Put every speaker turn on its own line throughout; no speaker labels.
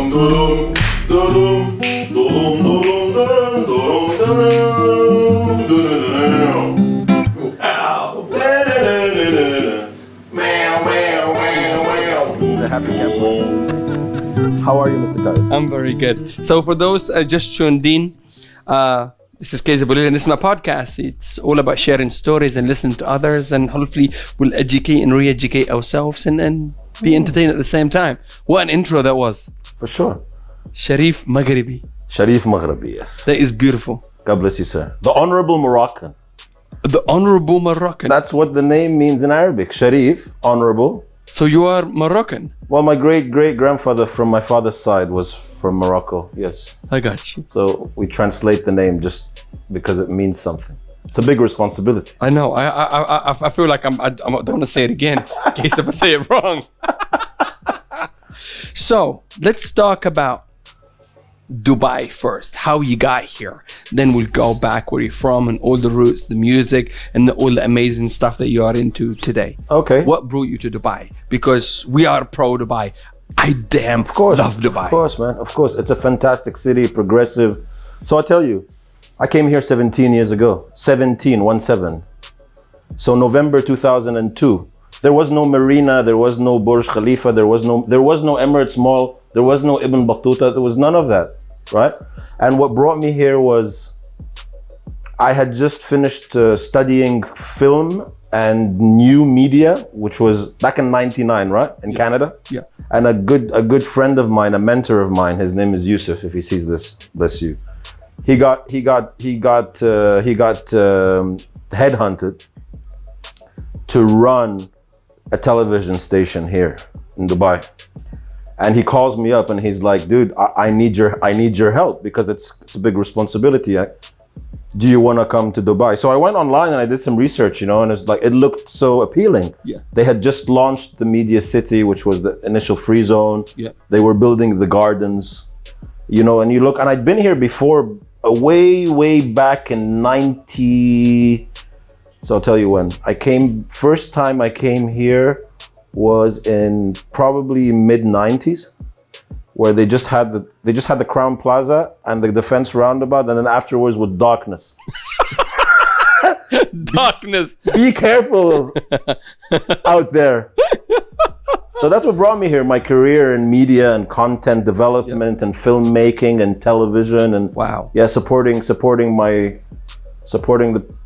How are you, Mr. Kayz?
I'm very good. So for those just tuned in, this is kayzarboulila and this is my podcast. It's all about sharing stories and listening to others, and hopefully we'll educate and re-educate ourselves and be entertained at the same time. What an intro that was.
For sure.
Sharif Maghraby.
Sharif Maghraby, yes.
That is beautiful.
God bless you, sir. The Honorable Moroccan.
The Honorable Moroccan.
That's what the name means in Arabic. Sharif, honorable.
So you are Moroccan?
Well, my great-great-grandfather from my father's side was from Morocco, yes.
I got you.
So we translate the name just because it means something. It's a big responsibility.
I know. I feel like I don't want to say it again in case if I say it wrong. So let's talk about Dubai first, how you got here. Then we'll go back where you're from and all the roots, the music, and all the amazing stuff that you are into today.
Okay.
What brought you to Dubai? Because we are pro Dubai. I love Dubai.
Of course, man. Of course. It's a fantastic city, progressive. So I tell you, I came here 17 years ago. 17. So November 2002. There was no marina, there was no Burj Khalifa, there was no Emirates Mall, there was no Ibn Battuta, there was none of that, right? And what brought me here was I had just finished studying film and new media, which was back in '99, right, in Canada.
Yeah.
And a good friend of mine, a mentor of mine, his name is Yusuf. If he sees this, bless you. He got headhunted to run a television station here in Dubai, and he calls me up and he's like, "Dude, I need your help because it's a big responsibility. Do you want to come to Dubai?" So I went online and I did some research, and it's like it looked so appealing.
Yeah.
They had just launched the Media City, which was the initial free zone.
Yeah.
They were building the gardens, and you look, and I'd been here before, way back in 90. So I'll tell you when. First time I came here was in probably mid-90s, where they just had the Crown Plaza and the Defense Roundabout, and then afterwards was darkness.
Darkness.
Be careful out there. So that's what brought me here, my career in media and content development and filmmaking and television and
wow.
Yeah, supporting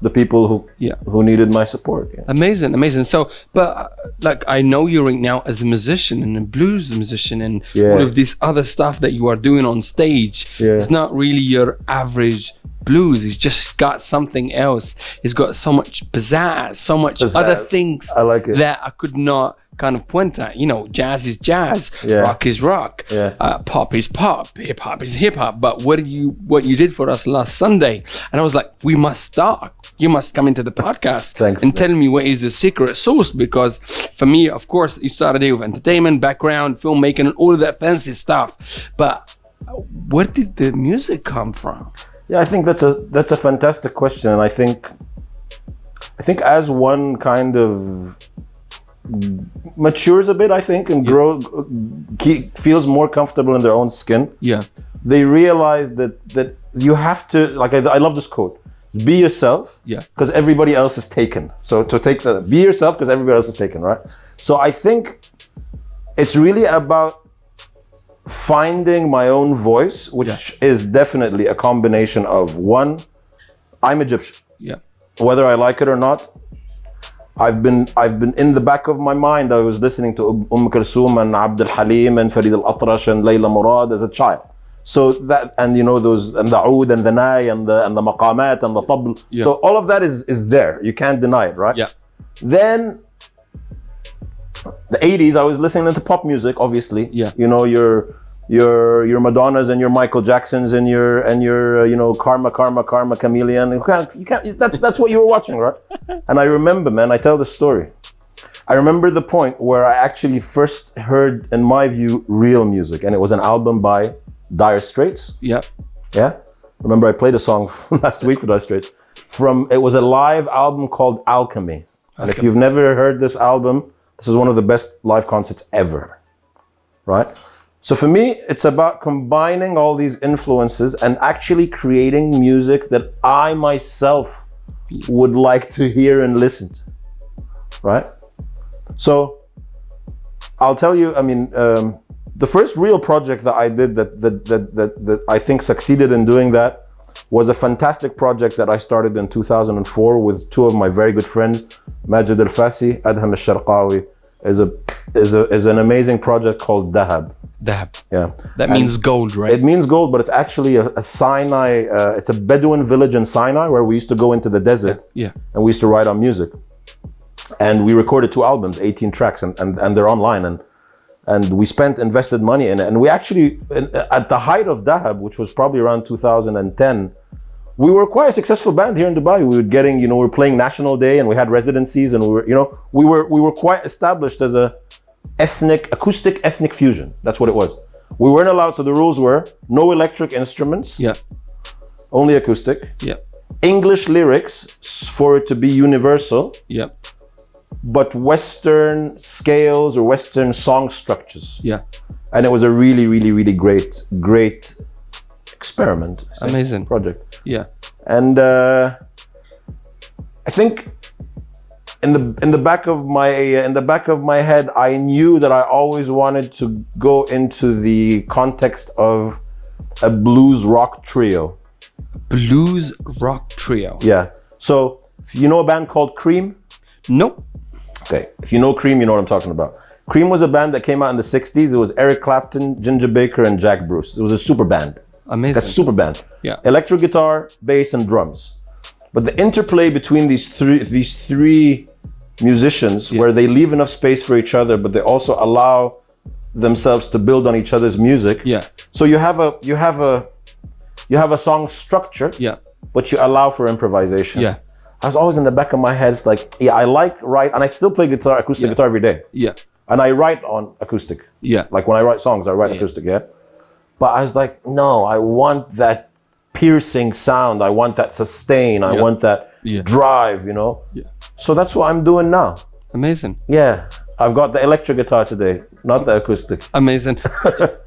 the people who needed my support. Yeah.
Amazing. So, but like I know you right now as a musician and a blues musician and all of this other stuff that you are doing on stage.
Yeah.
It's not really your average blues. He's just got something else. He's got so much pizzazz, so much other things
I like it.
that I could not kind of point at. Jazz is jazz, rock is rock, pop is pop, hip hop is hip hop. But what you did for us last Sunday, and I was like, we must talk. You must come into the podcast
Thanks,
and tell me what is the secret sauce. Because for me, of course, you started with entertainment background, filmmaking, and all of that fancy stuff. But where did the music come from?
Yeah, I think that's a fantastic question, and I think as one kind of matures a bit, I think, and feels more comfortable in their own skin.
Yeah,
they realize that you have to, like, I love this quote: "Be yourself, because everybody else is taken." So to be yourself because everybody else is taken, right? So I think it's really about finding my own voice, which is definitely a combination of one, I'm Egyptian. Yeah. Whether I like it or not, I've been in the back of my mind. I was listening to Kulthum and Abd al-Halim and Farid al-Atrash and Layla Murad as a child. So that, and those, and the oud and the nai and the maqamat and the tabl. So all of that is there. You can't deny it, right? Yeah. Then the 80s, I was listening to pop music, obviously. Yeah. Your Madonnas and your Michael Jacksons and your Karma Chameleon. You can't. That's what you were watching, right? And I remember, man, I tell the story. I remember the point where I actually first heard, in my view, real music, and it was an album by Dire Straits. Yeah. Yeah. Remember, I played a song last week for Dire Straits. It was a live album called Alchemy. And if you've never heard this album, this is one of the best live concerts ever, right? So for me, it's about combining all these influences and actually creating music that I myself would like to hear and listen to, right? So I'll tell you, I mean, the first real project that I did that I think succeeded in doing that was a fantastic project that I started in 2004 with two of my very good friends, Majid Al-Fasi, Adham Al-Sharqawi, is an amazing project called Dahab.
Dahab.
Yeah.
That means gold, right?
It means gold, but it's actually a Sinai, it's a Bedouin village in Sinai where we used to go into the desert and we used to write our music. And we recorded 2 albums, 18 tracks, and they're online. And we invested money in it. And we actually, at the height of Dahab, which was probably around 2010, we were quite a successful band here in Dubai. We were getting, we were playing National Day and we had residencies and we were quite established as a acoustic ethnic fusion. That's what it was. We weren't allowed, so the rules were no electric instruments.
Yeah.
Only acoustic.
Yeah.
English lyrics for it to be universal.
Yeah.
But Western scales or Western song structures.
Yeah.
And it was a really, really, really great experiment.
Amazing
project.
Yeah.
And I think in the back of my head, I knew that I always wanted to go into the context of a blues rock trio.
Blues rock trio.
Yeah. So you know a band called Cream?
Nope.
Okay. If you know Cream, you know what I'm talking about. Cream was a band that came out in the 60s. It was Eric Clapton, Ginger Baker, and Jack Bruce. It was a super band.
Amazing.
That's a super band.
Yeah.
Electric guitar, bass, and drums. But the interplay between these three musicians, where they leave enough space for each other, but they also allow themselves to build on each other's music.
Yeah.
So you have a song structure.
Yeah.
But you allow for improvisation.
Yeah.
I was always in the back of my head, it's like, I write, and I still play acoustic guitar every day.
Yeah.
And I write on acoustic.
Yeah.
Like when I write songs, I write acoustic, But I was like, no, I want that piercing sound. I want that sustain. I want that drive, Yeah. So that's what I'm doing now.
Amazing.
Yeah. I've got the electric guitar today, not the acoustic.
Amazing.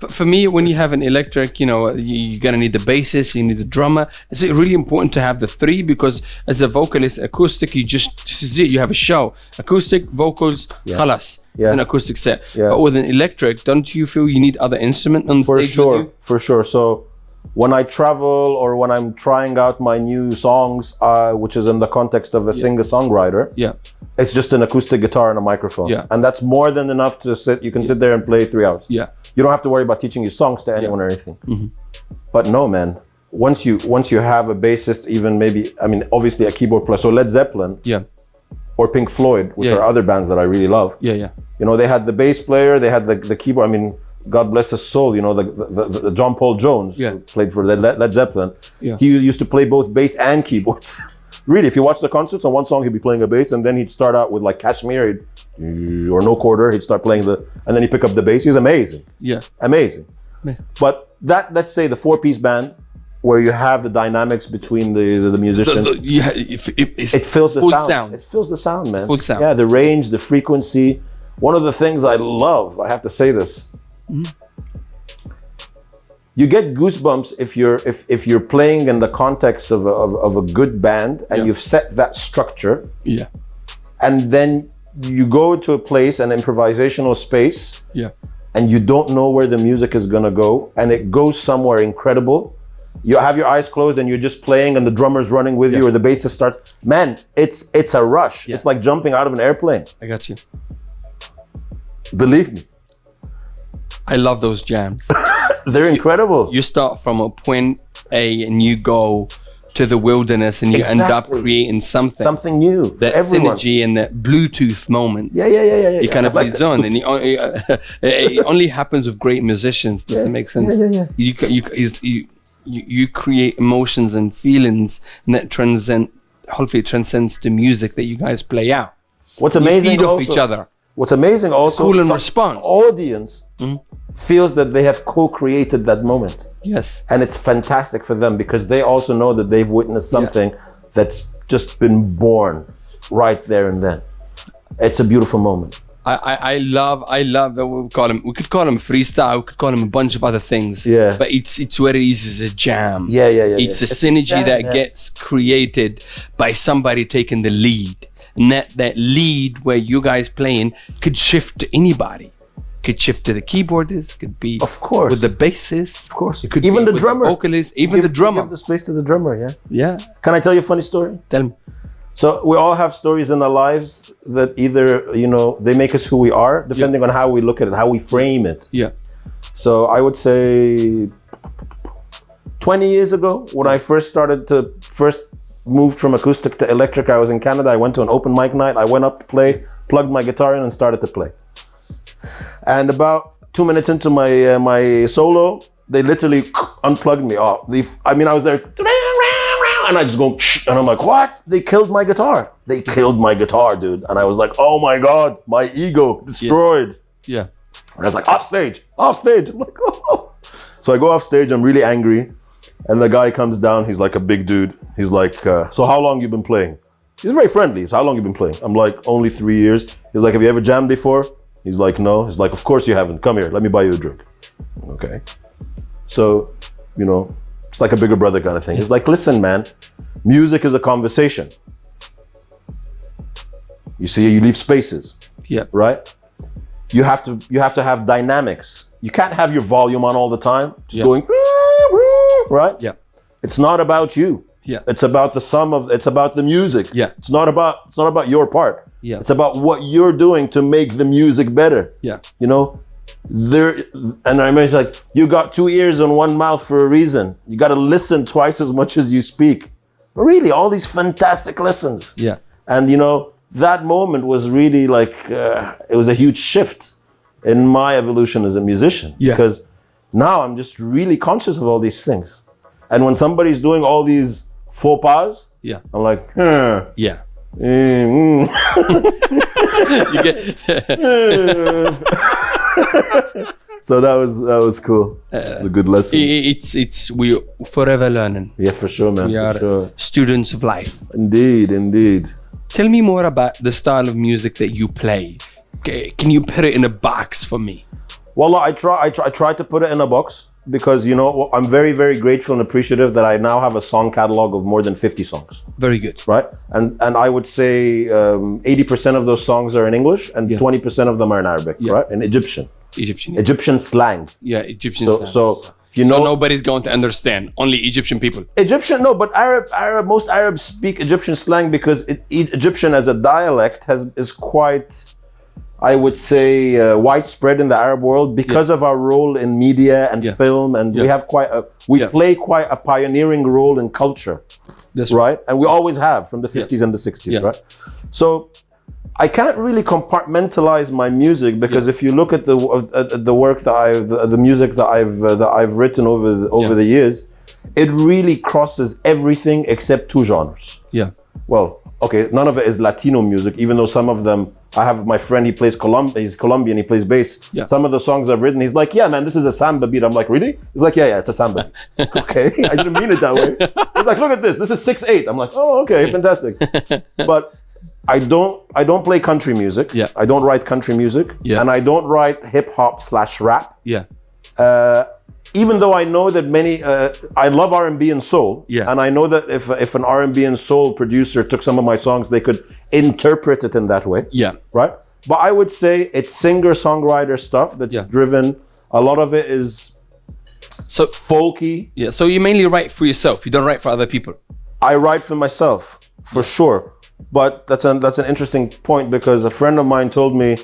For me, when you have an electric, you're going to need the bassist, you need the drummer. It's really important to have the three because as a vocalist, acoustic, this is it. You have a show. Acoustic, vocals, khalas. It's an acoustic set. Yeah. But with an electric, don't you feel you need other instrument on stage?
For sure. So when I travel or when I'm trying out my new songs, which is in the context of a singer-songwriter, it's just an acoustic guitar and a microphone. Yeah. And that's more than enough to sit. You can sit there and play 3 hours.
Yeah.
You don't have to worry about teaching your songs to anyone or anything. Mm-hmm. But no, man. Once you have a bassist, even maybe, obviously a keyboard player. So Led Zeppelin. Yeah. Or Pink Floyd, which are other bands that I really love.
Yeah, yeah.
They had the bass player, they had the keyboard. God bless his soul, the John Paul Jones who played for Led Zeppelin. Yeah. He used to play both bass and keyboards. Really, if you watch the concerts, on one song he'd be playing a bass and then he'd start out with like Kashmir or No Quarter, he'd start playing and then he'd pick up the bass. He's amazing. Yeah. Amazing. But let's say the 4-piece band where you have the dynamics between the musicians. It fills the sound. It fills the sound, man.
Full sound.
Yeah, the range, the frequency. One of the things I love, I have to say this, you get goosebumps if you're playing in the context of a good band and you've set that structure. Yeah. And then you go to a place, an improvisational space. Yeah. And you don't know where the music is gonna go, and it goes somewhere incredible. You have your eyes closed and you're just playing, and the drummer's running with you, or the bassist starts. Man, it's a rush. Yeah. It's like jumping out of an airplane.
I got you.
Believe me.
I love those jams.
They're incredible.
You start from a point A and you go to the wilderness and you end up creating something
new.
That synergy and that Bluetooth moment.
Yeah.
You kind of leads on, and it only happens with great musicians. Does it make sense? Yeah. You create emotions and feelings, and that hopefully transcends the music that you guys play out.
What's amazing
you feed off each other.
What's amazing also,
cool and response.
Audience feels that they have co-created that moment.
Yes.
And it's fantastic for them because they also know that they've witnessed something that's just been born right there and then. It's a beautiful moment.
I love we could call him freestyle, we could call him a bunch of other things.
Yeah.
But it's what it is a jam.
Yeah.
It's a synergy that gets created by somebody taking the lead. And that lead where you guys playing could shift to anybody. Could shift to the keyboardist, could be
of course
with the bassist.
Of course.
It could
even
be
the
with
drummer.
The vocalist, even the drummer.
Give the space to the drummer, yeah.
Yeah.
Can I tell you a funny story?
Tell me.
So we all have stories in our lives that either, they make us who we are, depending on how we look at it, how we frame it.
Yeah.
So I would say 20 years ago, when I first moved from acoustic to electric, I was in Canada. I went to an open mic night. I went up to play, plugged my guitar in and started to play. And about 2 minutes into my solo, they literally unplugged me off. I was there, and I just go, and I'm like, what? They killed my guitar. They killed my guitar, dude. And I was like, oh my God, my ego destroyed.
Yeah.
And I was like, off stage. I'm like, oh. So I go off stage, I'm really angry. And the guy comes down, he's like a big dude. He's like, so how long you been playing? He's very friendly. So how long you been playing? I'm like, only 3 years. He's like, have you ever jammed before? He's like, no. He's like, of course you haven't. Come here, let me buy you a drink. Okay. So, it's like a bigger brother kind of thing. He's like, listen, man, music is a conversation. You see, you leave spaces.
Yeah.
Right? You have to have dynamics. You can't have your volume on all the time, just going, right?
Yeah.
It's not about you.
Yeah.
It's about it's about the music.
Yeah.
It's not about your part.
Yeah.
It's about what you're doing to make the music better.
Yeah.
And I remember, like, you got 2 ears and 1 mouth for a reason. You got to listen twice as much as you speak. Really, all these fantastic lessons.
Yeah.
And that moment was really like, it was a huge shift in my evolution as a musician.
Yeah.
Because now I'm just really conscious of all these things. And when somebody's doing all these faux pas,
yeah,
I'm like,
yeah.
You get So that was cool. It's a good lesson.
It's we forever learning.
Yeah, for sure, man.
We are students of life.
Indeed.
Tell me more about the style of music that you play. Can you put it in a box for me?
Well, I try to put it in a box because, I'm very, very grateful and appreciative that I now have a song catalog of more than 50 songs.
Very good.
Right? And I would say 80% of those songs are in English and 20% of them are in Arabic, right? In Egyptian. Egyptian slang.
Yeah, Egyptian slang.
So
nobody's going to understand. Only Egyptian people.
But most Arabs speak Egyptian slang because Egyptian as a dialect is quite, I would say, widespread in the Arab world because of our role in media and film, and we play quite a pioneering role in culture. That's right. And we always have from the 50s and the 60s, right? So I can't really compartmentalize my music because if you look at the work that the music that I've written over the years, it really crosses everything except 2 genres.
Yeah.
Well, okay, none of it is Latino music, even though some of them, I have my friend, he's Colombian, he plays bass.
Yeah.
Some of the songs I've written, he's like, yeah, man, this is a samba beat. I'm like, really? He's like, yeah, it's a samba. Okay, I didn't mean it that way. He's like, look at this is 6/8. I'm like, oh, okay, fantastic. But I don't play country music.
Yeah.
I don't write country music.
Yeah.
And I don't write hip hop /rap.
Yeah.
Even though I know that I love R&B and soul, and I know that if an R&B and soul producer took some of my songs, they could interpret it in that way.
Yeah.
Right? But I would say it's singer-songwriter stuff that's driven. A lot of it is folky.
Yeah. So you mainly write for yourself. You don't write for other people.
I write for myself, for sure. But that's an interesting point because a friend of mine told me,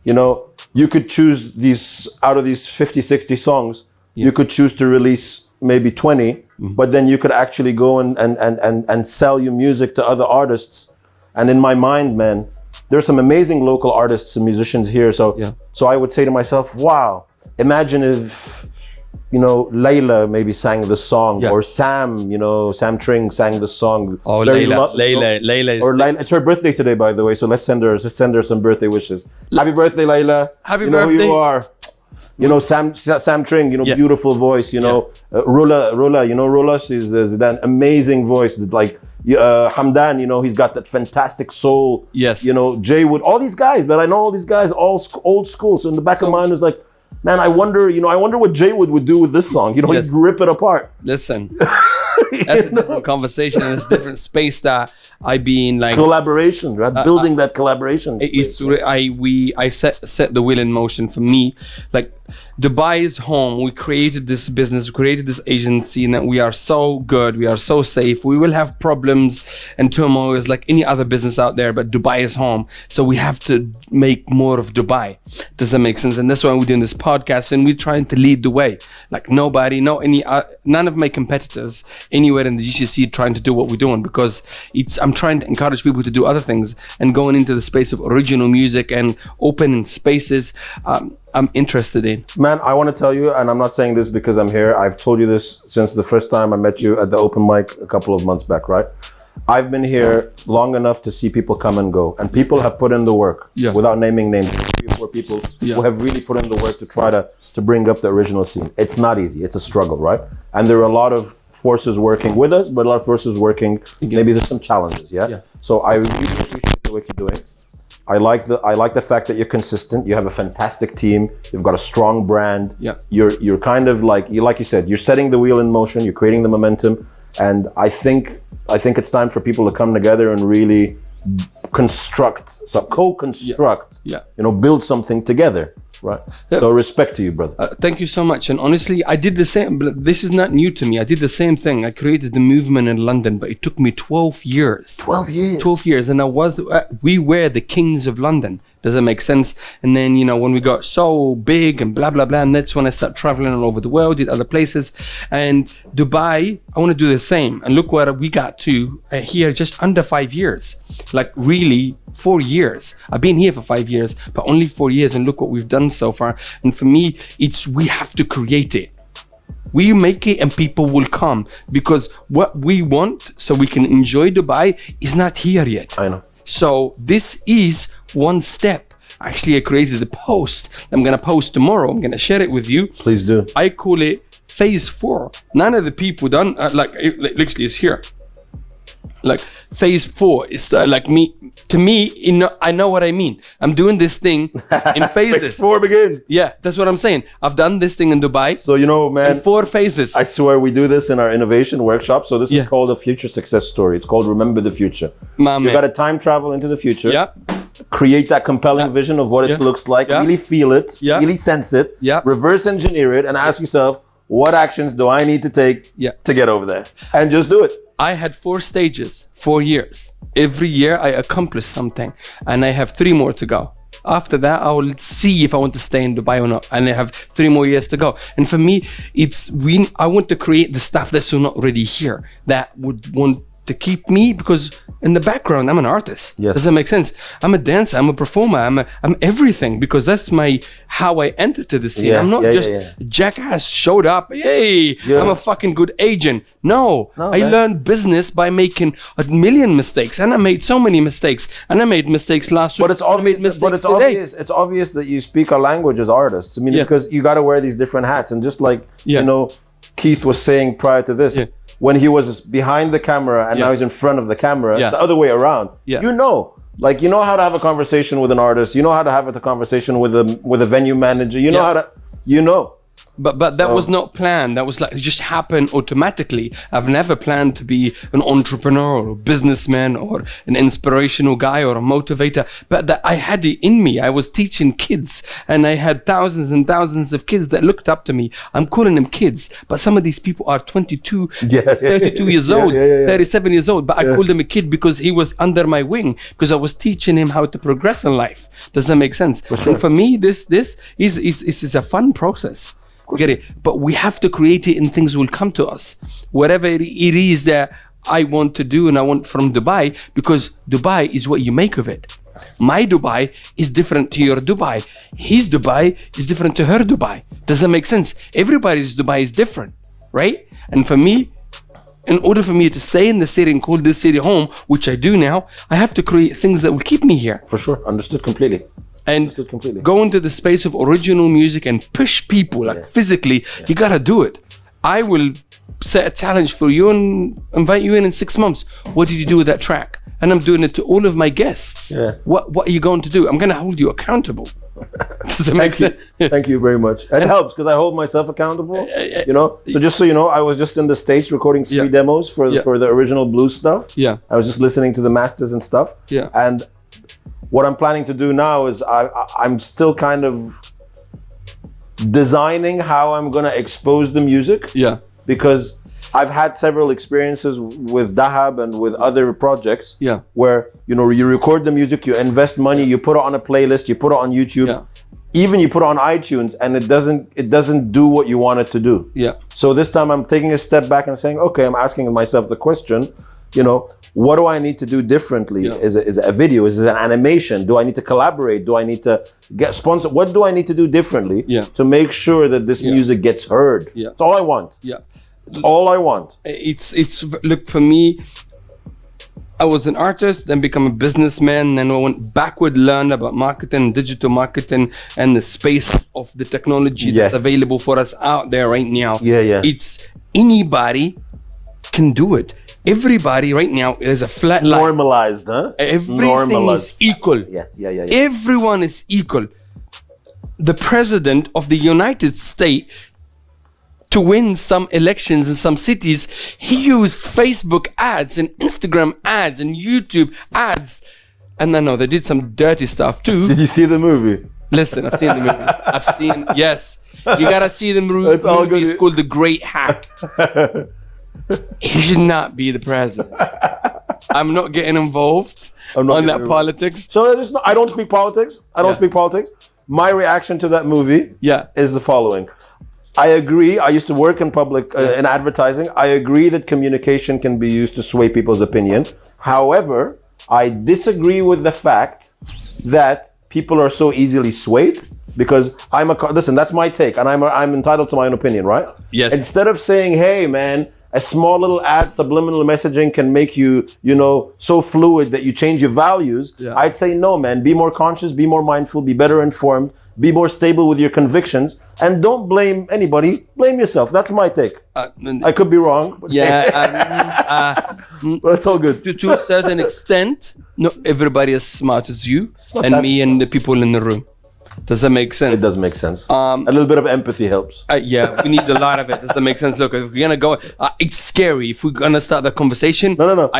you could choose out of these 50, 60 songs, you could choose to release maybe 20, but then you could actually go and sell your music to other artists. And in my mind, man, there's some amazing local artists and musicians here. So I would say to myself, wow, imagine if, Layla maybe sang the song, or Sam Tring sang the song.
Oh, Layla.
Or Layla. It's her birthday today, by the way. So let's send her some birthday wishes. Happy birthday, Layla.
Happy birthday.
You know who you are. Sam Tring, beautiful voice, Rula, Rula, she's an amazing voice. Like Hamdan, you know, he's got that fantastic soul.
Yes.
You know, Jay Wood, all these guys, but I know all these guys, all old school. So in the back of mine is like, man, I wonder what Jay Wood do with this song. You know, he'd rip it apart.
Listen, that's a different conversation, and it's a different space that I be in. Like
collaboration, right? Building that collaboration.
I set the wheel in motion. For me, like Dubai is home. We created this business, we created this agency, and that we are so good, we are so safe. We will have problems and turmoils like any other business out there, but Dubai is home. So we have to make more of Dubai. Does that make sense? And that's why we're doing this podcast, and we're trying to lead the way. Like none of my competitors anywhere in the GCC trying to do what we're doing, because I'm trying to encourage people to do other things and going into the space of original music and opening spaces. I'm interested in.
Man, I want to tell you, and I'm not saying this because I'm here. I've told you this since the first time I met you at the open mic a couple of months back, right? I've been here long enough to see people come and go, and people have put in the work without naming names. 3 or 4 people who have really put in the work to try to bring up the original scene. It's not easy. It's a struggle, right? And there are a lot of forces working with us, but a lot of forces working. You're maybe there's some challenges, yeah. So I really appreciate the work you're doing. I like the fact that you're consistent. You have a fantastic team. You've got a strong brand.
Yeah.
You're kind of like you said, you're setting the wheel in motion. You're creating the momentum. And I think it's time for people to come together and really co-construct.
Yeah.
You know, build something together. Right. So respect to you, brother.
Thank you so much. And honestly, I did the same. This is not new to me. I did the same thing. I created the movement in London, but it took me 12 years.
12 years.
12 years. And we were the kings of London. Does that make sense? And then, you know, when we got so big and blah, blah, blah, and that's when I started traveling all over the world, did other places. And Dubai, I want to do the same. And look where we got to here just under 5 years. Like really 4 years. I've been here for 5 years, but only 4 years. And look what we've done so far. And for me, we have to create it. We make it and people will come, because what we want so we can enjoy Dubai is not here yet.
I know.
So this is one step. Actually, I created a post I'm going to post tomorrow. I'm going to share it with you.
Please do.
I call it phase 4. None of the people done, literally it's here. Like phase 4 is like me. To me, I know what I mean. I'm doing this thing in phases.
Phase 4 begins.
Yeah, that's what I'm saying. I've done this thing in Dubai.
So, you know, man,
in 4 phases.
I swear we do this in our innovation workshop. So this is called a future success story. It's called Remember the Future. You got to time travel into the future.
Yeah.
Create that compelling vision of what it looks like. Really feel it. Really sense it. Reverse engineer it and ask yourself, what actions do I need to take to get over there? And just do it.
I had 4 stages, 4 years. Every year I accomplished something, and I have 3 more to go. After that, I will see if I want to stay in Dubai or not, and I have 3 more years to go. And for me, I want to create the stuff that's not already here, that would want to keep me, because in the background I'm an artist. Does that make sense? I'm a dancer, I'm a performer, I'm everything, because that's how I entered to the scene. I'm not just jackass showed up, I'm a fucking good agent. No, I learned business by making a million mistakes, and I made so many mistakes, and I made mistakes last week.
But it's obvious that you speak our language as artists. I mean, it's because you got to wear these different hats, and just like you know, Keith was saying prior to this, when he was behind the camera and now he's in front of the camera, it's the other way around. You know how to have a conversation with an artist. You know how to have a conversation with a venue manager. You know how to,
But that was not planned. That was like, it just happened automatically. I've never planned to be an entrepreneur or businessman or an inspirational guy or a motivator, but that I had it in me. I was teaching kids, and I had thousands and thousands of kids that looked up to me. I'm calling them kids, but some of these people are 22, 32 years old, 37 years old, but I called him a kid because he was under my wing, because I was teaching him how to progress in life. Does that make sense? For sure. And for me, this is a fun process. Get it? But we have to create it, and things will come to us. Whatever it is that I want to do and I want from Dubai, because Dubai is what you make of it. My Dubai is different to your Dubai. His Dubai is different to her Dubai. Does that make sense? Everybody's Dubai is different, right? And for me, in order for me to stay in the city and call this city home, which I do now, I have to create things that will keep me here.
For sure. Understood completely.
And go into the space of original music and push people, like physically, you gotta do it. I will set a challenge for you and invite you in 6 months. What did you do with that track? And I'm doing it to all of my guests.
Yeah.
What are you going to do? I'm going to hold you accountable. Does it make sense?
Thank you very much. It helps because I hold myself accountable. So just so you know, I was just in the States recording 3 demos for the original blues stuff.
Yeah.
I was just listening to the masters and stuff.
Yeah.
And what I'm planning to do now is I'm still kind of designing how I'm going to expose the music.
Yeah.
Because I've had several experiences with Dahab and with other projects where, you record the music, you invest money, you put it on a playlist, you put it on YouTube, even you put it on iTunes, and it doesn't do what you want it to do.
Yeah.
So this time I'm taking a step back and saying, okay, I'm asking myself the question, what do I need to do differently?
Yeah.
Is it a video? Is it an animation? Do I need to collaborate? Do I need to get sponsored? What do I need to do differently to make sure that this music gets heard?
Yeah.
That's all I want.
Yeah.
All I want.
It's look, for me, I was an artist, then become a businessman, then I went backward, learned about marketing, digital marketing, and the space of the technology that's available for us out there right now. It's anybody can do it. Everybody right now is a flat line.
Normalized, huh?
Everything is equal.
Yeah.
Everyone is equal. The president of the United States, to win some elections in some cities, he used Facebook ads and Instagram ads and YouTube ads. And I know they did some dirty stuff too.
Did you see the movie?
Listen, I've seen the movie. Yes. You gotta see the movie.
It's all good.
It's called The Great Hack. He should not be the president. I'm not getting involved on that politics.
So I don't speak politics. I don't speak politics. My reaction to that movie is the following. I agree. I used to work in public in advertising. I agree that communication can be used to sway people's opinions. However, I disagree with the fact that people are so easily swayed because listen, that's my take, and I'm entitled to my own opinion, right?
Yes.
Instead of saying, hey, man, a small little ad, subliminal messaging can make you, so fluid that you change your values. Yeah. I'd say, no, man, be more conscious, be more mindful, be better informed, be more stable with your convictions, and don't blame anybody. Blame yourself. That's my take. I could be wrong. But but it's all good.
To a certain extent, not everybody is as smart as you and me and the people in the room. Does that make sense?
It does make sense. A little bit of empathy helps.
Yeah, we need a lot of it. Does that make sense? Look, if we're gonna go, it's scary. If we're gonna start the conversation,
no.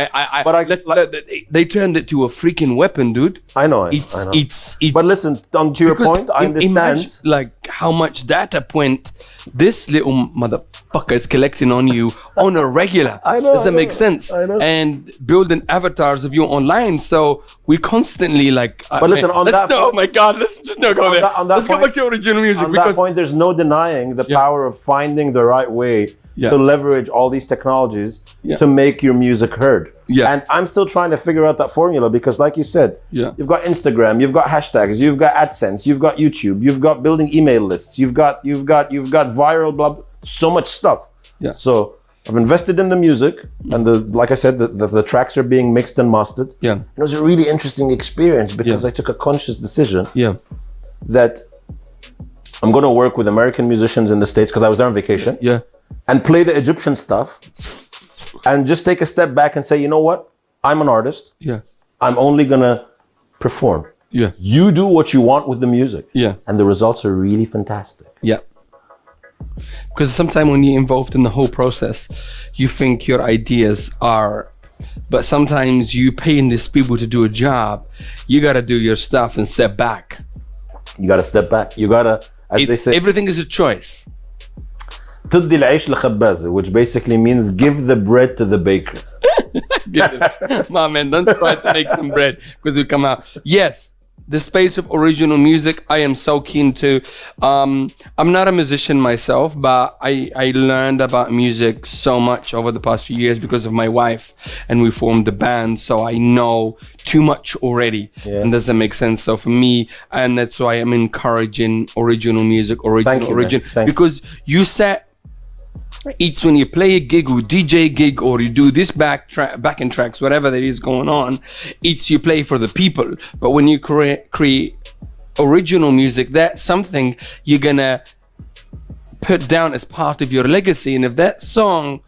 They turned it to a freaking weapon, dude.
I know.
It's.
But listen, to your point, I understand.
Imagine, how much data point this little motherfucker is collecting on you on a regular.
I know.
Does that make sense?
I know.
And building avatars of you online, so we constantly
But listen,
oh my God, let's just not go there. Let's go back to original music.
On that point, there's no denying the power of finding the right way to leverage all these technologies to make your music heard. Yeah. And I'm still trying to figure out that formula because, like you said, you've got Instagram, you've got hashtags, you've got AdSense, you've got YouTube, you've got building email lists, you've got viral blah, so much stuff. Yeah. So I've invested in the music, and like I said, the tracks are being mixed and mastered. Yeah. It was a really interesting experience because I took a conscious decision. Yeah. That I'm going to work with American musicians in the States because I was there on vacation. Yeah. And play the Egyptian stuff and just take a step back and say, you know what? I'm an artist. Yeah. I'm only going to perform. Yeah. You do what you want with the music. Yeah. And the results are really fantastic. Yeah. Because sometimes when you're involved in the whole process, you think your ideas are, but sometimes you paying these people to do a job. You got to do your stuff and step back. You got to step back. You got to, as they say, everything is a choice. تدي العيش لخبازة, which basically means give the bread to the baker. My man, don't try to make some bread because it'll come out. Yes, the space of original music, I am so keen to. I'm not a musician myself, but I learned about music so much over the past few years because of my wife, and we formed the band, so I know too much already. Yeah. And does that make sense? So for me, and that's why I'm encouraging original music, because you said it's when you play a gig or DJ gig or you do this backing tracks, whatever that is going on, it's you play for the people. But when you create original music, that's something you're gonna
put down as part of your legacy. And if that song,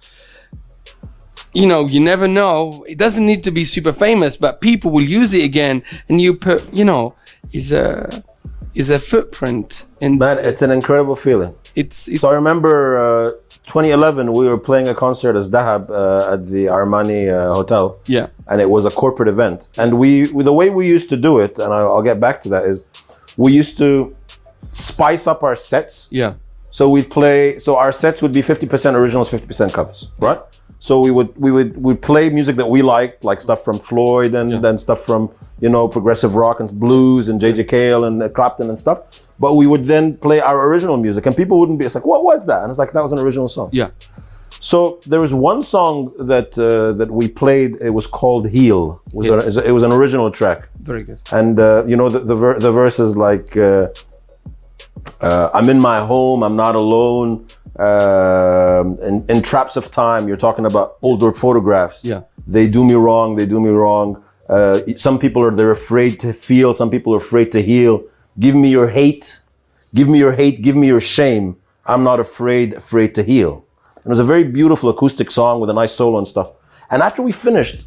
you know, you never know, it doesn't need to be super famous, but people will use it again, and you put, you know, is a footprint. And
man, it's an incredible feeling. So I remember 2011, we were playing a concert as Dahab at the Armani Hotel.
Yeah.
And it was a corporate event. And the way we used to do it, and I'll get back to that, is we used to spice up our sets.
Yeah.
So we'd play, so our sets would be 50% originals, 50% covers, right? So we'd play music that we liked, like stuff from Floyd and then stuff from, you know, progressive rock and blues and J.J. Cale and Clapton and stuff. But we would then play our original music, and people wouldn't be, it's like, what was that? And it's like, that was an original song.
Yeah.
So there was one song that we played, it was called Heal. It was an original track.
Very good.
And, you know, the verse is like, I'm in my home, I'm not alone. In traps of time, you're talking about older photographs.
Yeah.
They do me wrong, they do me wrong. Some people they're afraid to feel, some people are afraid to heal. Give me your hate, give me your hate, give me your shame. I'm not afraid to heal. It was a very beautiful acoustic song with a nice solo and stuff. And after we finished,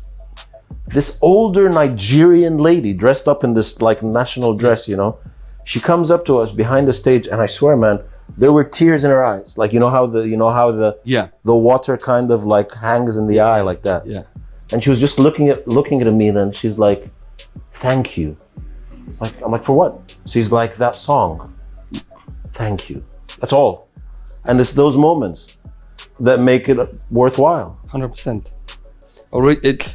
this older Nigerian lady dressed up in this like national dress, you know, she comes up to us behind the stage, and I swear, man, there were tears in her eyes. Like, you know how the water kind of like hangs in the eye like that.
Yeah.
And she was just looking at me, and she's like, thank you. Like, I'm like, for what? She's like, that song. Thank you. That's all. And it's those moments that make it worthwhile.
100%.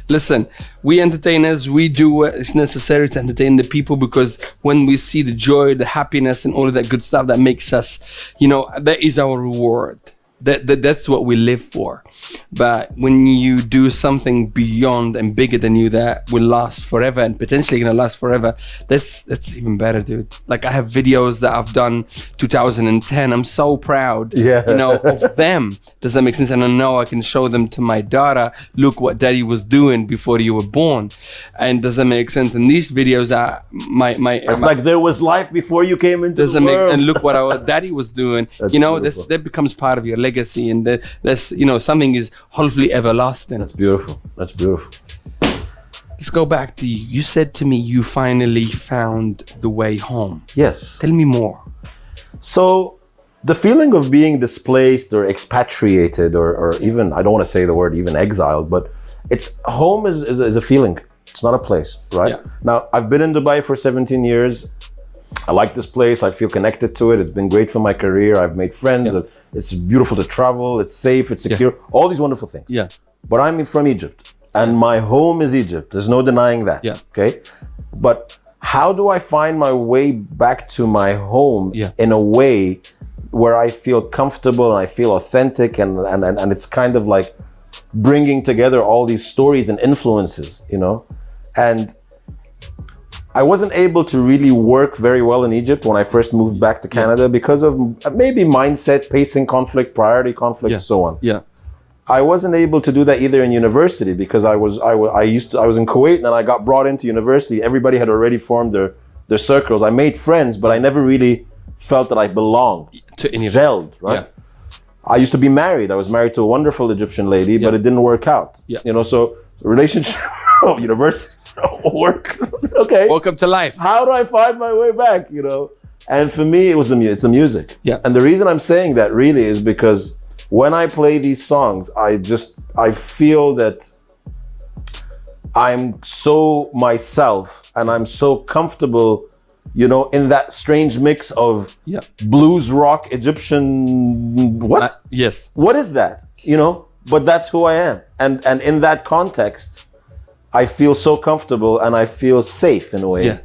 Listen, we entertainers, we do what is necessary to entertain the people, because when we see the joy, the happiness, and all of that good stuff that makes us, you know, that is our reward. That's what we live for. But when you do something beyond and bigger than you that will last forever and potentially gonna last forever, that's even better, dude. Like, I have videos that I've done 2010. I'm so proud, you know, of them. Does that make sense? And I know I can show them to my daughter. Look what daddy was doing before you were born. And does that make sense? And these videos are it's
like there was life before you came into the world.
And look what our daddy was doing. You know, that becomes part of your legacy, and that's, you know, something is hopefully everlasting.
That's beautiful. That's beautiful.
Let's go back to you. You said to me you finally found the way home.
Yes.
Tell me more.
So the feeling of being displaced or expatriated or even, I don't want to say the word even exiled, but it's home is a feeling. It's not a place, right?
Yeah.
Now, I've been in Dubai for 17 years. I like this place. I feel connected to it. It's been great for my career. I've made friends. Yeah. It's beautiful to travel. It's safe. It's secure. Yeah. All these wonderful things.
Yeah.
But I'm from Egypt, and my home is Egypt. There's no denying that.
Yeah.
Okay. But how do I find my way back to my home in a way where I feel comfortable and I feel authentic, and it's kind of like bringing together all these stories and influences, you know? And I wasn't able to really work very well in Egypt when I first moved back to Canada because of maybe mindset, pacing conflict, priority conflict, so on.
Yeah.
I wasn't able to do that either in university because I was in Kuwait, and I got brought into university. Everybody had already formed their circles. I made friends, but I never really felt that I belonged.
To any
gelled, right?
Yeah.
I used to be married. I was married to a wonderful Egyptian lady, but it didn't work out. Yeah. You know, so relationship, university, work. Okay.
Welcome to life.
How do I find my way back, you know? And for me, it's the music.
Yeah.
And the reason I'm saying that really is because when I play these songs, I feel that I'm so myself and I'm so comfortable, you know, in that strange mix of blues, rock, Egyptian, what?
Yes.
What is that? You know, but that's who I am. And in that context, I feel so comfortable and I feel safe in a way.
Yeah.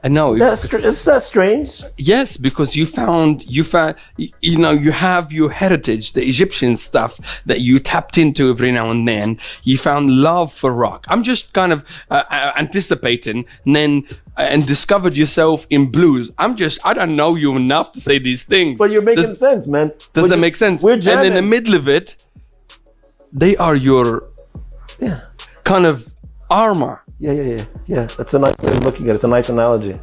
I know.
Is that strange?
Yes, because you found, you know, you have your heritage, the Egyptian stuff that you tapped into every now and then. You found love for rock. I'm just kind of anticipating, and discovered yourself in blues. I don't know you enough to say these things.
But you're making sense, man.
Does that make sense?
We're jamming.
And in the middle of it, they are your kind of armor.
Yeah. That's a nice way of looking at it. It's a nice analogy.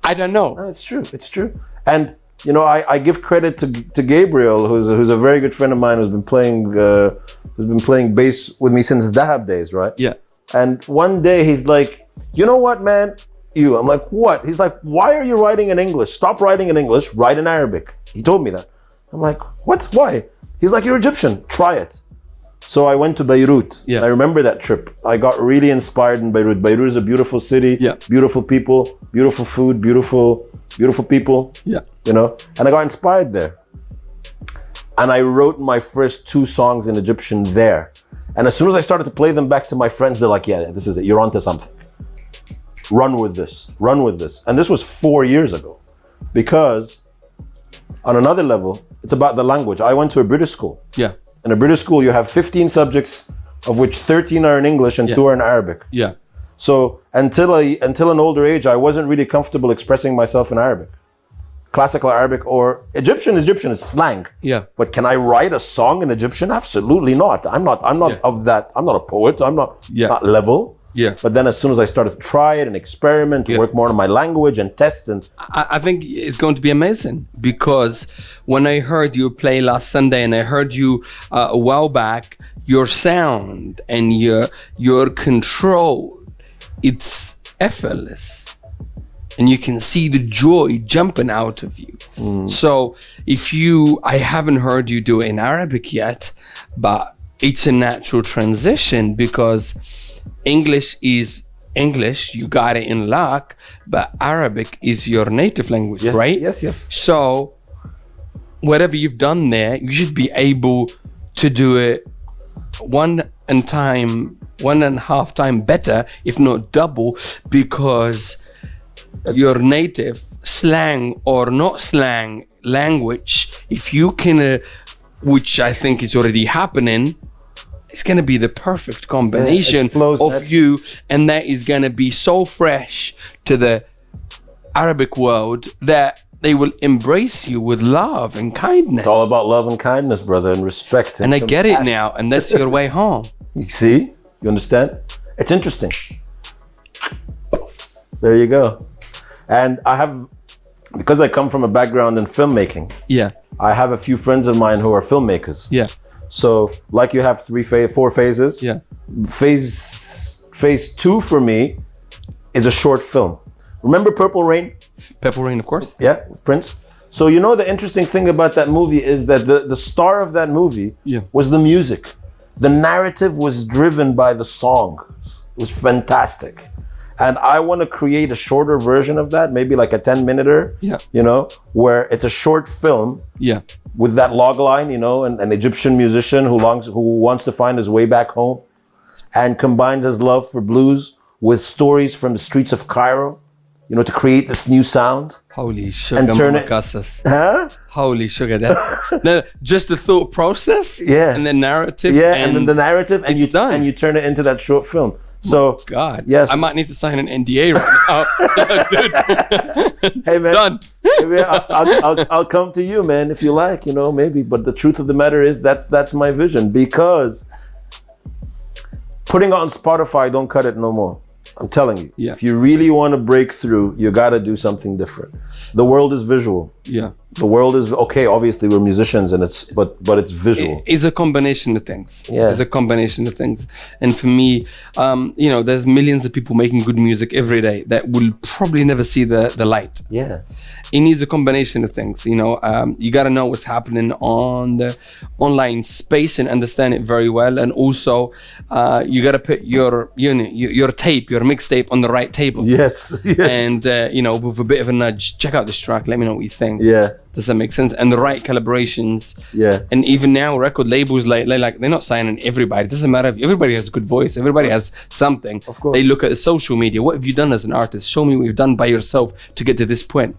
I don't know.
No, it's true. It's true. And you know, I give credit to Gabriel, who's a very good friend of mine, who's been playing bass with me since Dahab days, right?
Yeah.
And one day he's like, you know what, man? I'm like, what? He's like, why are you writing in English? Stop writing in English, write in Arabic. He told me that. I'm like, what? Why? He's like, you're Egyptian, try it. So I went to Beirut.
Yeah.
I remember that trip. I got really inspired in Beirut. Beirut is a beautiful city, beautiful people, beautiful food, beautiful people, you know, and I got inspired there. And I wrote my first 2 songs in Egyptian there. And as soon as I started to play them back to my friends, they're like, yeah, this is it. You're onto something. Run with this. And this was 4 years ago. Because on another level, it's about the language. I went to a British school.
Yeah.
In a British school, you have 15 subjects, of which 13 are in English and 2 are in Arabic.
Yeah.
So until an older age, I wasn't really comfortable expressing myself in Arabic. Classical Arabic or Egyptian is slang.
Yeah.
But can I write a song in Egyptian? Absolutely not. I'm not of that. I'm not a poet. I'm not level.
Yeah.
But then as soon as I started to try it and experiment, to work more on my language and test, and
I think it's going to be amazing, because when I heard you play last Sunday and I heard you a while back, your sound and your control, it's effortless. And you can see the joy jumping out of you. So I haven't heard you do it in Arabic yet, but it's a natural transition, because English is English, you got it in luck, but Arabic is your native language, right?
Yes.
So whatever you've done there, you should be able to do it 1.5 times better, if not double, because your native slang or not slang language, if you can, which I think is already happening, it's going to be the perfect combination of you, and that is going to be so fresh to the Arabic world that they will embrace you with love and kindness.
It's all about love and kindness, brother, and respect.
And I get it now, and that's your way home.
You see? You understand? It's interesting. There you go. And because I come from a background in filmmaking, I have a few friends of mine who are filmmakers.
Yeah.
So, like you have 4 phases.
Yeah.
Phase 2 for me is a short film. Remember Purple Rain?
Purple Rain, of course.
Yeah, Prince. So you know the interesting thing about that movie is that the star of that movie was the music. The narrative was driven by the songs. It was fantastic. And I want to create a shorter version of that, maybe like a 10-minuter, you know, where it's a short film with that log line, you know, an Egyptian musician who wants to find his way back home and combines his love for blues with stories from the streets of Cairo, you know, to create this new sound.
Holy sugar,
and turn it,
Holy sugar, no, just the thought process, and the narrative,
and then the narrative, and you turn it into that short film. So,
God,
yes,
I might need to sign an NDA right now.
Hey man,
done.
Maybe I'll come to you, man, if you like, you know, maybe. But the truth of the matter is that's my vision, because putting it on Spotify don't cut it no more. I'm telling you, if you really want to break through, you got to do something different. The world is visual. The world is okay. Obviously, we're musicians, and but it's visual.
It's a combination of things.
Yeah,
it's a combination of things. And for me, you know, there's millions of people making good music every day that will probably never see the light.
Yeah,
it needs a combination of things. You know, you got to know what's happening on the online space and understand it very well. And also, you got to put your tape, your mixtape on the right table.
Yes.
And you know, with a bit of a nudge, check out this track, let me know what you think. Does that make sense? And the right calibrations. And even now, record labels like they're not signing everybody. It doesn't matter if everybody has a good voice, everybody has something.
Of course.
They look at social media. What have you done as an artist? Show me what you've done by yourself to get to this point.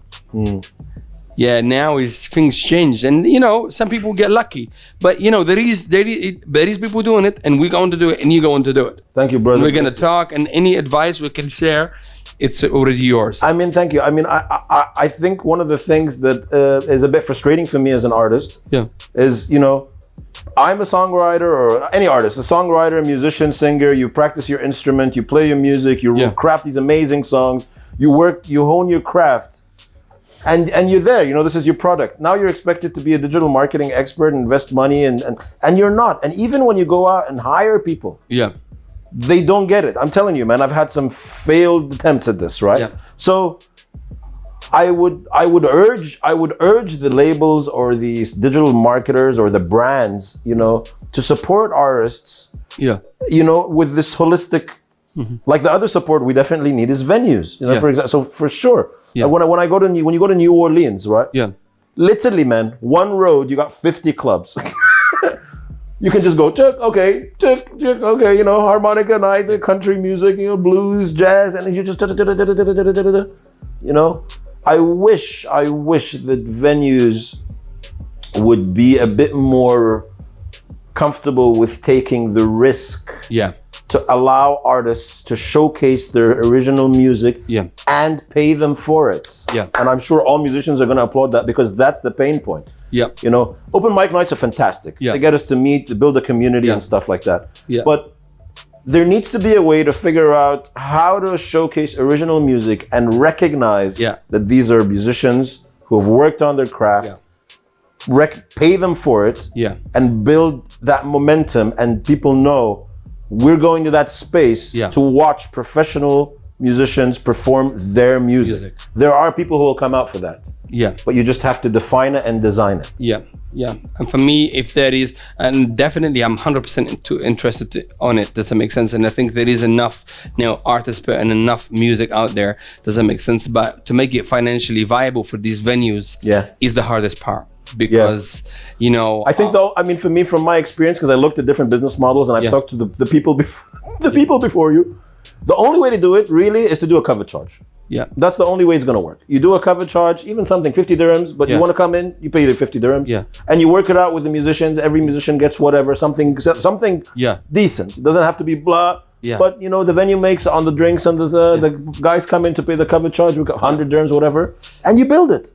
Now things change, and you know, some people get lucky, but you know, there is people doing it, and we're going to do it, and you're going to do it.
Thank you, brother.
We're going to talk, and any advice we can share, it's already yours.
I mean, thank you. I mean, I think one of the things that is a bit frustrating for me as an artist is, you know, I'm a songwriter, or any artist, a songwriter, a musician, singer, you practice your instrument, you play your music, you craft these amazing songs, you hone your craft. and you're there. This is your product. Now you're expected to be a digital marketing expert and invest money, and you're not. And even when you go out and hire people, they don't get it. I'm telling you, man. I've had some failed attempts at this, right? So I would urge the labels or these digital marketers or the brands, to support artists. With this holistic, like the other support we definitely need is venues. For example, so for sure. When you go to New Orleans, right? Literally, man, one road you got 50 clubs. You can just go, okay, harmonica night, the country music, blues, jazz, and you just, I wish that venues would be a bit more comfortable with taking the risk to allow artists to showcase their original music and pay them for it. And I'm sure all musicians are going to applaud that, because that's the pain point. Open mic nights are fantastic. They get us to meet, to build a community and stuff like that. But there needs to be a way to figure out how to showcase original music and recognize that these are musicians who have worked on their craft, pay them for it, and build that momentum, and people know we're going to that space to watch professional musicians perform their music. There are people who will come out for that. But you just have to define it and design it. And for me, if there is, and definitely I'm 100% interested on it. Does that make sense? And I think there is enough artists and enough music out there. Does that make sense? But to make it financially viable for these venues is the hardest part. Because I think though, for me, from my experience, because I looked at different business models and I've talked to the people before people before you, the only way to do it really is to do a cover charge. That's the only way it's going to work. You do a cover charge, even something 50 dirhams, but you want to come in, you pay the 50 dirhams, and you work it out with the musicians. Every musician gets whatever, something decent. It doesn't have to be blah. But the venue makes on the drinks, and the guys come in to pay the cover charge, 100 dirhams, whatever, and you build it.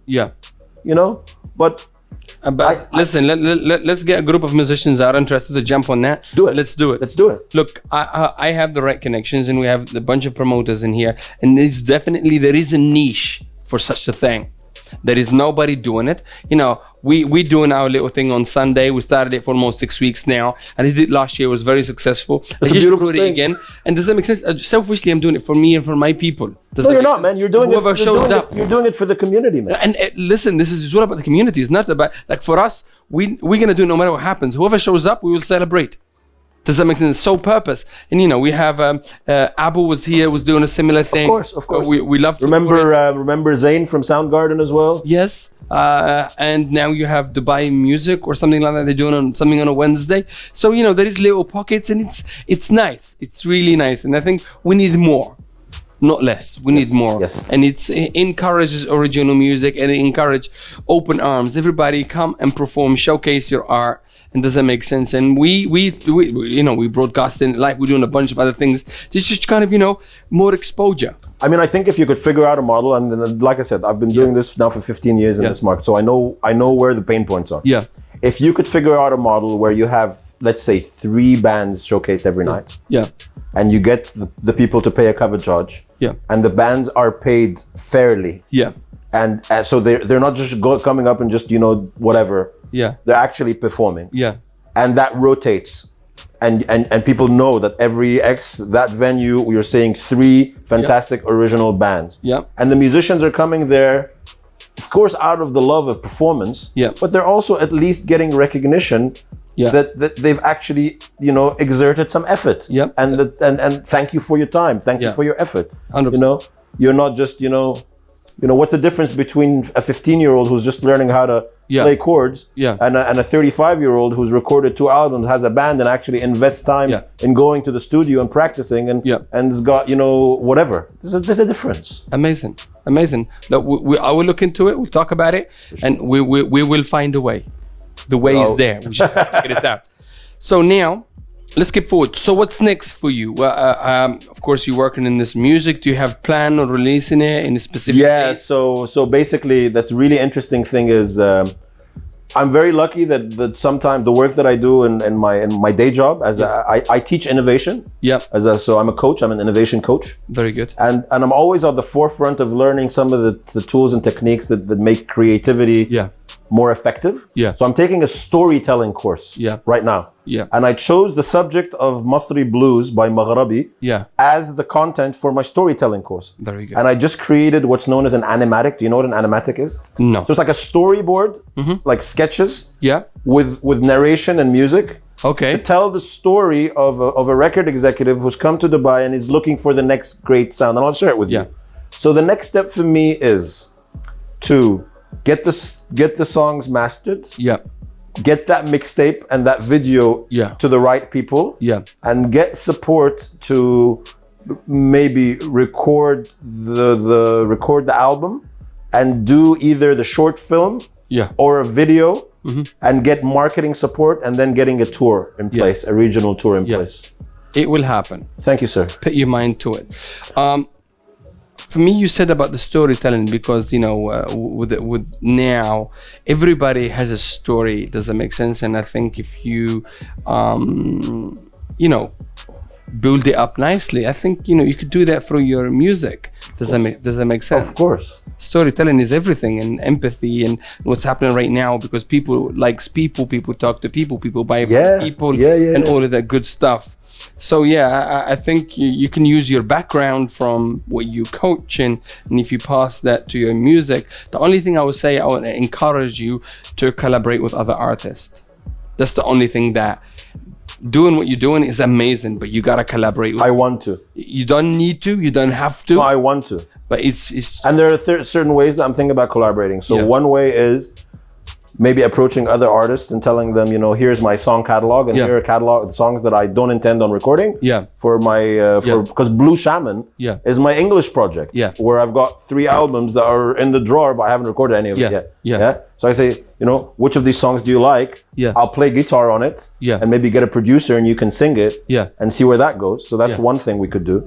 But listen, let's get a group of musicians that are interested to jump on that. Let's do it. Look, I have the right connections, and we have a bunch of promoters in here, and there is a niche for such a thing. There is nobody doing it. We doing our little thing on Sunday. We started it for almost 6 weeks now, and I did it last year. It was very successful. It's a beautiful thing.
It again, and does that make sense? Selfishly, I'm doing it for me and for my people.
No, you're not, man. You're doing
whoever shows up.
You're doing it for the community, man.
And listen, this is all about the community. It's not about, like, for us. We're gonna do it no matter what happens. Whoever shows up, we will celebrate. Does that make sense? So purpose. And we have Abu was here, was doing a similar thing.
Of course.
We love to
remember Zayn from Soundgarden as well.
Yes. And now you have dubaimusic or something like that. They're doing something on a Wednesday. So there is little pockets, and it's nice. It's really nice, and I think we need more, not less. We need more. And it encourages original music, and it encourages open arms. Everybody come and perform, showcase your art. And does that make sense? And we broadcast in live. We're doing a bunch of other things. Just kind of, more exposure. I think if you could figure out a model, and like I said, I've been doing this now for 15 years in this market, so I know where the pain points are. If you could figure out a model where you have, let's say, 3 bands showcased every night. And you get the people to pay a cover charge. And the bands are paid fairly. And so they're not just coming up and just, whatever. They're actually performing. And that rotates. And people know that that venue, you're seeing 3 fantastic original bands. And the musicians are coming there, of course, out of the love of performance. But they're also at least getting recognition that they've actually, exerted some effort. And thank you for your time. Thank you for your effort. 100%. You're not just, what's the difference between a 15-year-old who's just learning how to play chords and a 35-year-old who's recorded 2 albums, has a band, and actually invests time in going to the studio and practicing and has got, whatever. There's a difference. Amazing. Look, I will look into it. We'll talk about it, and we will find a way. The way is there. We should figure it out. So now, let's skip forward. So what's next for you? Of course, you're working in this music. Do you have plan on releasing it in a specific place? So basically, that's really interesting thing is
I'm very lucky that sometimes the work that I do in my day job as I teach innovation.
Yeah.
So I'm a coach. I'm an innovation coach.
Very good.
And I'm always on the forefront of learning some of the tools and techniques that make creativity more effective.
Yeah.
So I'm taking a storytelling course right now.
Yeah.
And I chose the subject of Masri Blues by Maghraby as the content for my storytelling course.
Very good.
And I just created what's known as an animatic. Do you know what an animatic is?
No.
So it's like a storyboard, like sketches with narration and music.
Okay.
To tell the story of a record executive who's come to Dubai and is looking for the next great sound. And I'll share it with you. So the next step for me is to get the songs mastered. Yeah. Get that mixtape and that video to the right people. Yeah. And get support to maybe record the album and do either the short film or a video and get marketing support and then getting a tour in place, a regional tour in place.
It will happen.
Thank you, sir.
Put your mind to it. For me, you said about the storytelling because, you know, with now, everybody has a story. Does that make sense? And I think if you, you know, build it up nicely, I think, you know, you could do that through your music. Does that make sense?
Of course.
Storytelling is everything, and empathy and what's happening right now, because people likes people talk to people buy from people and all of that good stuff. So I think you can use your background from what you coach and if you pass that to your music. The only thing I would say, I would encourage you to collaborate with other artists. That's the only thing. That doing what you're doing is amazing, but you gotta collaborate with.
I want to.
You don't need to, you don't have to.
No, I want to.
But it's
and there are certain ways that I'm thinking about collaborating. So one way is maybe approaching other artists and telling them, you know, here's my song catalog and here are catalog of songs that I don't intend on recording. For my because Blue Shaman is my English project. Where I've got 3 albums that are in the drawer, but I haven't recorded any of it yet. So I say, you know, which of these songs do you like? I'll play guitar on it and maybe get a producer and you can sing it and see where that goes. So that's one thing we could do.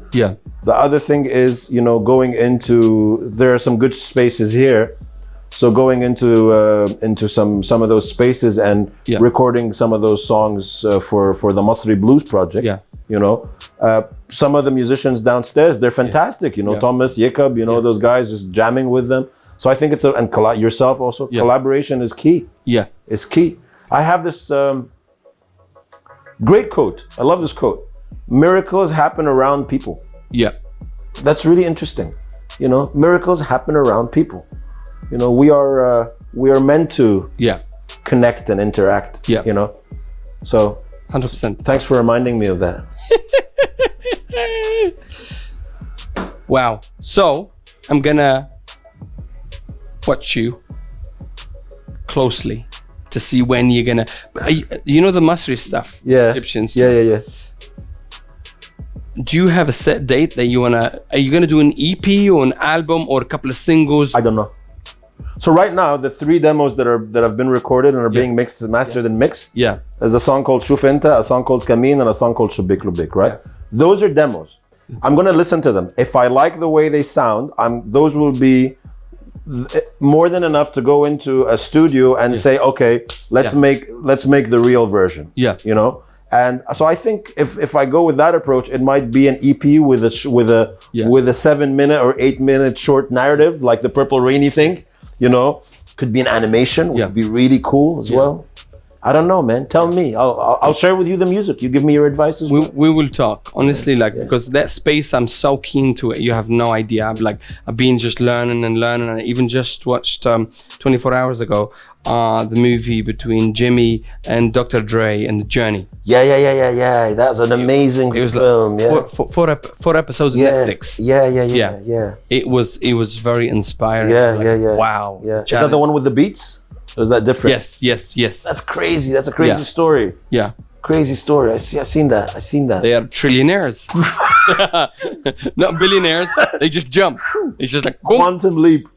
The other thing is, you know, going into, there are some good spaces here. So going into some of those spaces and recording some of those songs for the Masri Blues project. You know, some of the musicians downstairs, they're fantastic. You know, Thomas, Jacob, you know, those guys, just jamming with them. So I think it's and yourself also. Collaboration is key. It's key. I have this great quote. I love this quote. Miracles happen around people. That's really interesting. You know, miracles happen around people. You know, we are meant to connect and interact. You know, so
100%.
Thanks for reminding me of that.
Wow. So I'm gonna watch you closely to see when you're gonna. You know the Masri stuff. Egyptian stuff.
Yeah.
Do you have a set date that you wanna? Are you gonna do an EP or an album or a couple of singles?
I don't know. So right now, the 3 demos that have been recorded and are being mixed, mastered and mixed. There's a song called Shuf Enta, a song called Kamin, and a song called Shubik Lubik, right? Those are demos. I'm gonna listen to them. If I like the way they sound, those will be more than enough to go into a studio and say, okay, let's make the real version. You know? And so I think if I go with that approach, it might be an EP with a 7-minute or 8-minute short narrative, like the Purple Rainy thing. You know, could be an animation, which would be really cool as well. I don't know, man. Tell me. I'll share with you the music. You give me your advice as well.
We will talk honestly, because that space, I'm so keen to it. You have no idea. I've been just learning and learning. I even just watched 24 hours ago the movie between Jimmy and Dr. Dre and The Journey.
Yeah. That's an amazing film.
Like 4 episodes on Netflix.
Yeah.
It was very inspiring.
Yeah.
Wow.
Is that the one with the beats? Or is that different?
Yes.
That's crazy. That's a crazy story. Crazy story. I seen that.
They are trillionaires. Not billionaires. They just jump. It's just like boom.
Quantum leap.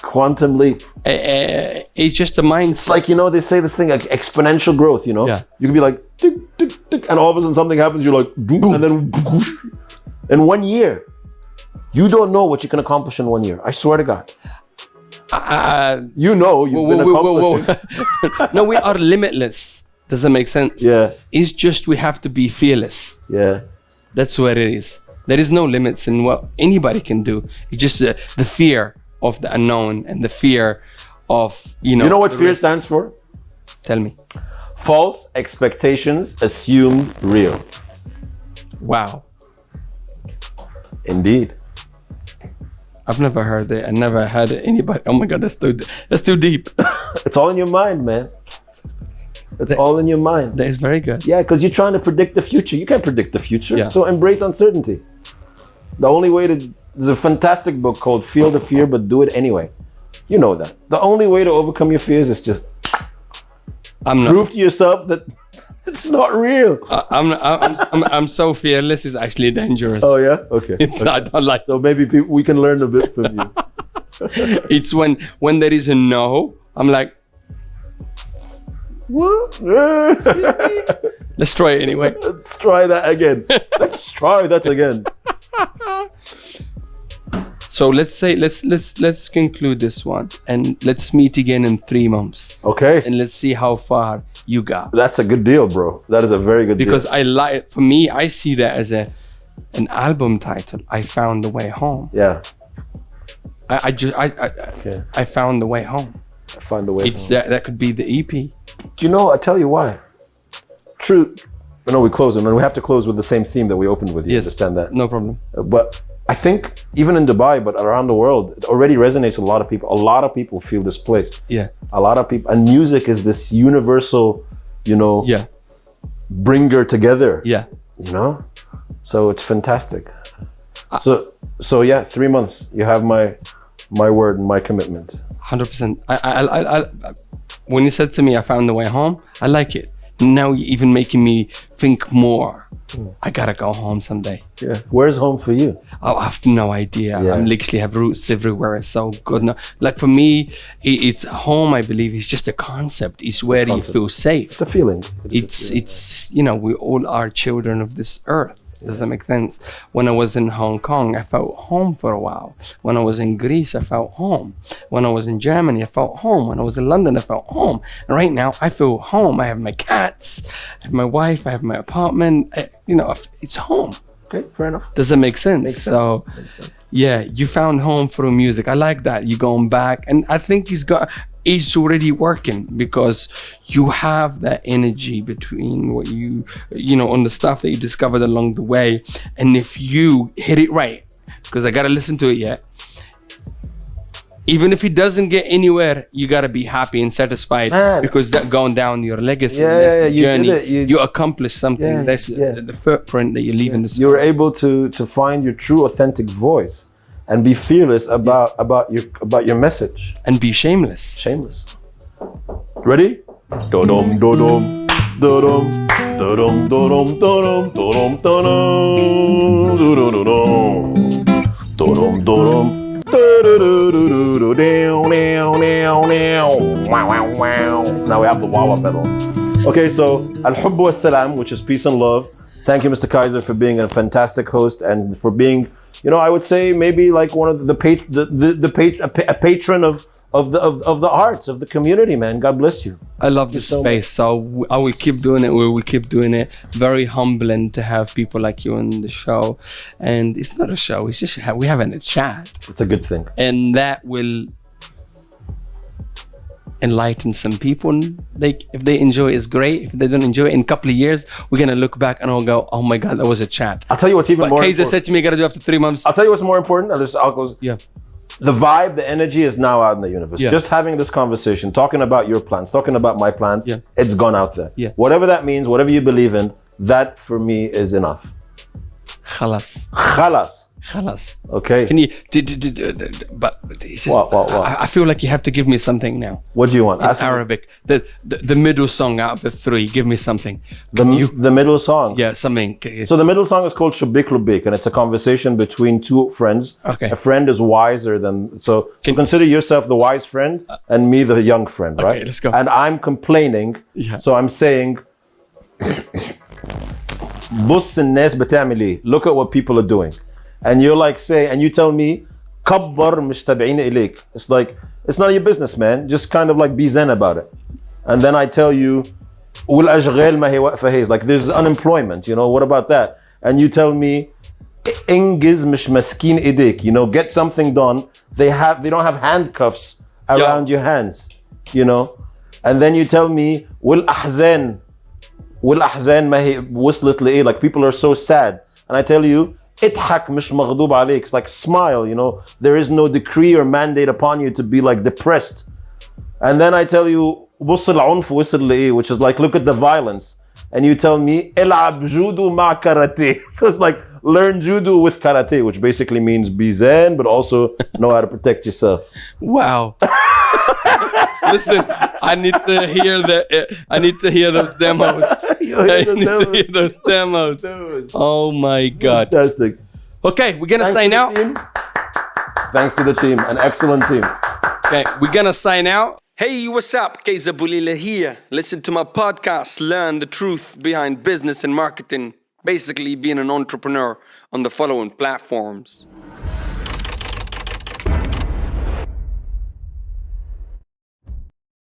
Quantum leap.
It's just a mindset.
It's like, you know, they say this thing like exponential growth, you know? You can be like, tick, tick, tick, and all of a sudden something happens, you're like, boom, and then in 1 year. You don't know what you can accomplish in 1 year. I swear to God. You know, you've been accomplishing.
No, we are limitless. Does that make sense?
Yeah.
It's just we have to be fearless.
Yeah.
That's what it is. There is no limits in what anybody can do. It's just the fear of the unknown and the fear of,
You know what fear stands for?
Tell me.
False expectations assumed real.
Wow.
Indeed.
I've never heard it. I never had anybody. Oh my God, that's too deep.
It's all in your mind, man. It's all in your mind.
That is very good.
Yeah, because you're trying to predict the future. You can't predict the future.
Yeah.
So embrace uncertainty. The only way there's a fantastic book called Feel the Fear, but Do It Anyway. You know that. The only way to overcome your fears is just prove to yourself that it's not real.
I'm so fearless. It's actually dangerous.
Oh yeah? Okay.
I don't like.
So maybe we can learn a bit from you.
It's when there is a no, I'm like, what? Let's try it anyway.
Let's try that again. Let's try that again.
So let's conclude this one and let's meet again in 3 months.
Okay.
And let's see how far you got.
That's a good deal, bro. That is a very good deal.
Because for me, I see that as an album title. I found the way home.
Yeah.
I found the way home.
I found the way home.
That could be the EP.
Do you know, I tell you why. True. I know we close and we have to close with the same theme that we opened with. You understand that?
No problem.
But I think even in Dubai, but around the world, it already resonates with a lot of people. A lot of people feel displaced.
Yeah. A
lot of people, and music is this universal, bringer together.
Yeah.
So it's fantastic. So yeah, 3 months. You have my word and my commitment.
100%. I when you said to me, I found the way home, I like it. Now you're even making me think more. I gotta go home someday.
Yeah. Where's home for you?
I have no idea.
Yeah.
I literally have roots everywhere. It's so good. No, like for me, it's home. I believe it's just a concept. It's where you feel safe.
It's a feeling.
It's we all are children of this earth. Does that make sense? When I was in Hong Kong, I felt home for a while. When I was in Greece, I felt home. When I was in Germany, I felt home. When I was in London, I felt home. And right now, I feel home. I have my cats, I have my wife, I have my apartment. It's home.
Okay, fair enough.
Does that make sense?
Makes sense.
So, yeah, you found home through music. I like that. You're going back. And I think it's already working because you have that energy between what on the stuff that you discovered along the way. And if you hit it right, because I got to listen to it yet, even if it doesn't get anywhere, you got to be happy and satisfied because that going down your legacy, that's the journey. You accomplished something. That's the footprint that you leave in the
You're able to find your true authentic voice and be fearless about your message.
And be shameless.
Shameless. Ready? Do-dum, do-dum, do-dum, do-dum, do-dum, do-dum, do-dum, do-dum, do-dum, do-dum, do-dum. Now we have the wah-wah pedal. Okay, so Al-Hubb wa Salam, which is peace and love. Thank you, Mr. Kayzar, for being a fantastic host and for being, I would say maybe like one of a patron of the arts, of the community, man. God bless you.
I love this space, so I will keep doing it. We will keep doing it. Very humbling to have people like you on the show. And it's not a show, it's just we're having a chat.
It's a good thing.
And that will enlighten some people. If they enjoy it, it's great. If they don't enjoy it, in a couple of years, we're going to look back and we'll go, oh my God, that was a chat.
I'll tell you what's even more important.
Kayzar said to me, I got to do after 3 months.
I'll tell you what's more important. The vibe, the energy is now out in the universe.
Yeah.
Just having this conversation, talking about your plans, talking about my plans, it's gone out there.
Yeah.
Whatever that means, whatever you believe in, that for me is enough.
Khalas.
Okay.
Can you? But
what?
I feel like you have to give me something now.
What do you want?
In Arabic, the middle song out of the 3. Give me something.
The middle song.
Yeah, something.
So the middle song is called Shubik Lubik, and it's a conversation between 2 friends.
Okay.
A friend is wiser than so consider yourself the wise friend and me the young friend, right?
Okay, let's go.
And I'm complaining.
Yeah.
So I'm saying. بص الناس بتعمل ايه. Look at what people are doing. And you're like and you tell me كبر مش تابعين إليك. It's like It's none of your business, man. Just kind of like be zen about it. And then I tell you, والأشغال ما هي واقفة هي. Like there's unemployment, you know, what about that? And you tell me, انجز مش مسكين ايديك, you know, get something done. They don't have handcuffs around your hands, you know. And then you tell me, والأحزان ما هي وصلت لإيه? Like people are so sad. And I tell you, اضحك مش مغضوب عليك. It's like smile, you know. There is no decree or mandate upon you to be like depressed. And then I tell you, بص العنف وصل لإيه? Which is like, look at the violence. And you tell me, العب جودو مع karate. So it's like, learn judo with karate, which basically means be zen, but also know how to protect yourself.
Wow. Listen, I need to hear those demos. I need to hear those demos. Oh my God.
Fantastic.
Okay, we're gonna sign out.
Thanks to the team, an excellent team.
Okay, we're gonna sign out. Hey, what's up? Kayzarboulila here. Listen to my podcast, learn the truth behind business and marketing. Basically being an entrepreneur on the following platforms.